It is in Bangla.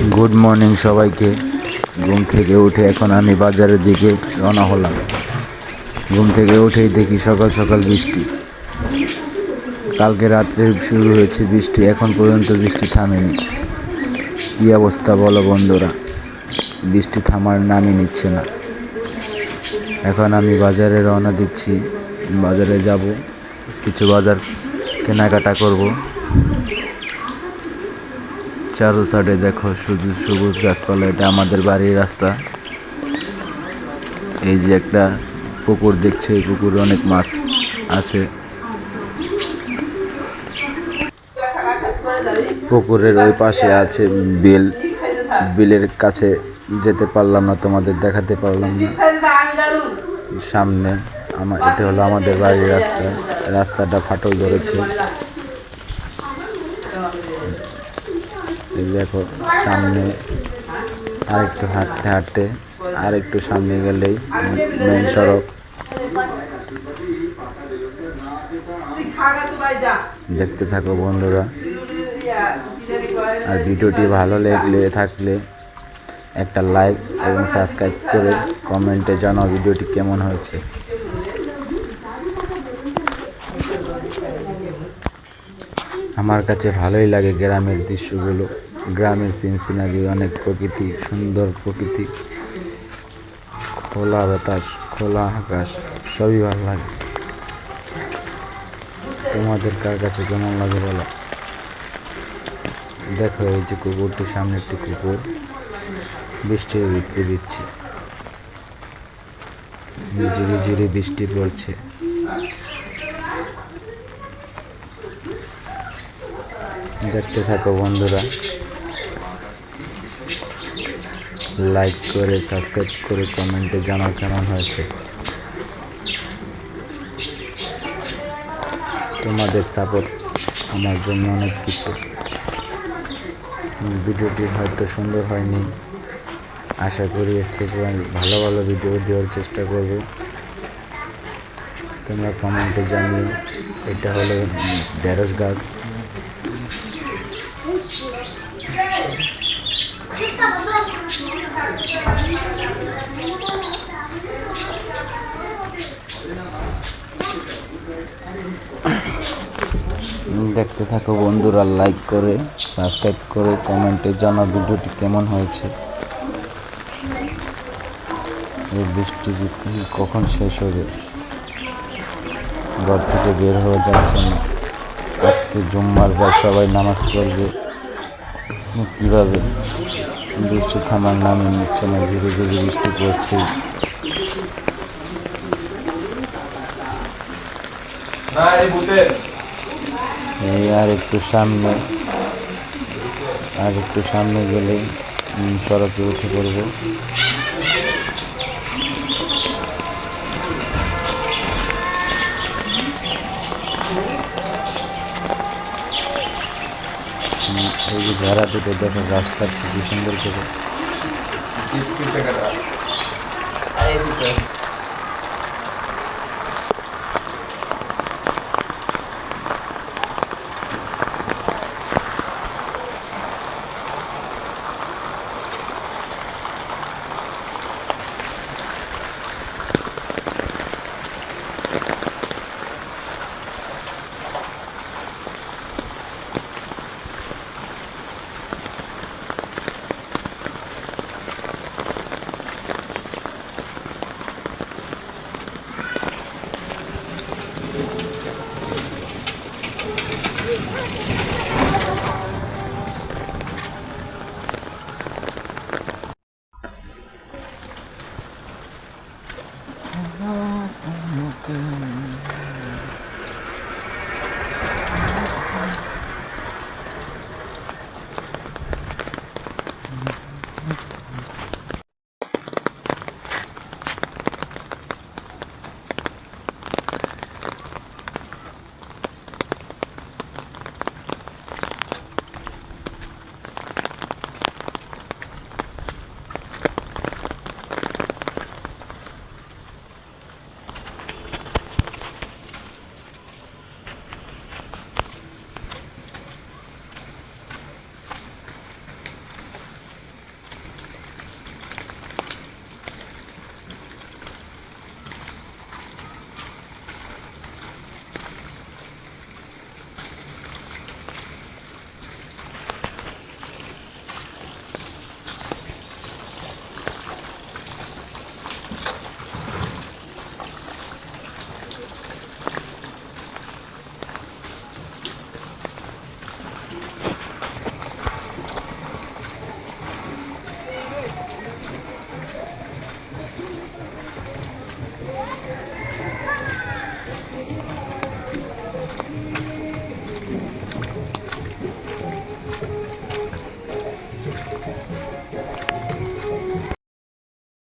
গুড মর্নিং সবাইকে। ঘুম থেকে উঠে এখন আমি বাজারের দিকে রওনা হলাম। ঘুম থেকে উঠেই দেখি সকাল সকাল বৃষ্টি। কালকে রাত্রে শুরু হয়েছে বৃষ্টি, এখন পর্যন্ত বৃষ্টি থামেনি। কী অবস্থা বলো বন্ধুরা, বৃষ্টি থামার নামই নিচ্ছে না। এখন আমি বাজারে রওনা দিচ্ছি, বাজারে যাব, কিছু বাজার কেনাকাটা করব। চারু সাইডে দেখো শুধু সবুজ গাছপালা, এটা আমাদের বাড়ির রাস্তা। এই যে একটা পুকুর দেখছে, এই পুকুরে অনেক মাছ আছে। পুকুরের ওই পাশে আছে বিল। বিলের কাছে যেতে পারলাম না, তোমাদের দেখাতে পারলাম না। সামনে এটা হলো আমাদের বাড়ির রাস্তা। রাস্তাটা ফাটল ধরেছে। এই দেখো সামনে আরেকটু হাঁটতে হাঁটতে আরেকটু সামনে গেলেই মেন সড়ক। দেখতে থাকো বন্ধুরা, আর ভিডিওটি ভালো থাকলে একটা লাইক এবং সাবস্ক্রাইব করে কমেন্টে জানাও ভিডিওটি কেমন হয়েছে। আমার কাছে ভালোই লাগে গ্রামের দৃশ্যগুলো, গ্রামের সিনারি, অনেক প্রকৃতি, সুন্দর প্রকৃতি, খোলা বাতাস, খোলা আকাশ, সবই ভালো লাগে। তোমাদের কার কাছে কেমন লাগে বলো। দেখো এই যে কুকুরটির সামনে একটি কুকুর বৃষ্টির ভিতরে দিচ্ছে, ঝিরি ঝিরি বৃষ্টি পড়ছে। দেখতে থাকো বন্ধুরা, লাইক করে সাবস্ক্রাইব করে কমেন্টে জানাও কেমন হয়েছে। তোমাদের সাপোর্ট আমার জন্য অনেক কিছু। ভিডিওটি হয়তো সুন্দর হয়নি, আশা করি এর থেকে ভালো ভালো ভিডিও দেওয়ার চেষ্টা করব। তোমরা কমেন্টে জানিও। এটা হলো ঢেঁড়স গাছ। দেখতে থাকো বন্ধুরা, লাইক করে সাবস্ক্রাইব করে কমেন্টে জানাও ভিডিওটি কেমন হয়েছে। এই বৃষ্টি কখন শেষ হবে, ঘর থেকে বের হয়ে যাচ্ছে না। আজকে জুম্মার বার, সবাই নামাজ পড়বে, কীভাবে বৃষ্টি থামার নামই নিচ্ছে না, ধীরে ধীরে বৃষ্টি পড়ছে। এই আর একটু সামনে গেলে সড়কে উঠে পড়ব। এই যে ঝাড়া দুটো দেখো, গাছ কাটছে কি সুন্দর করে।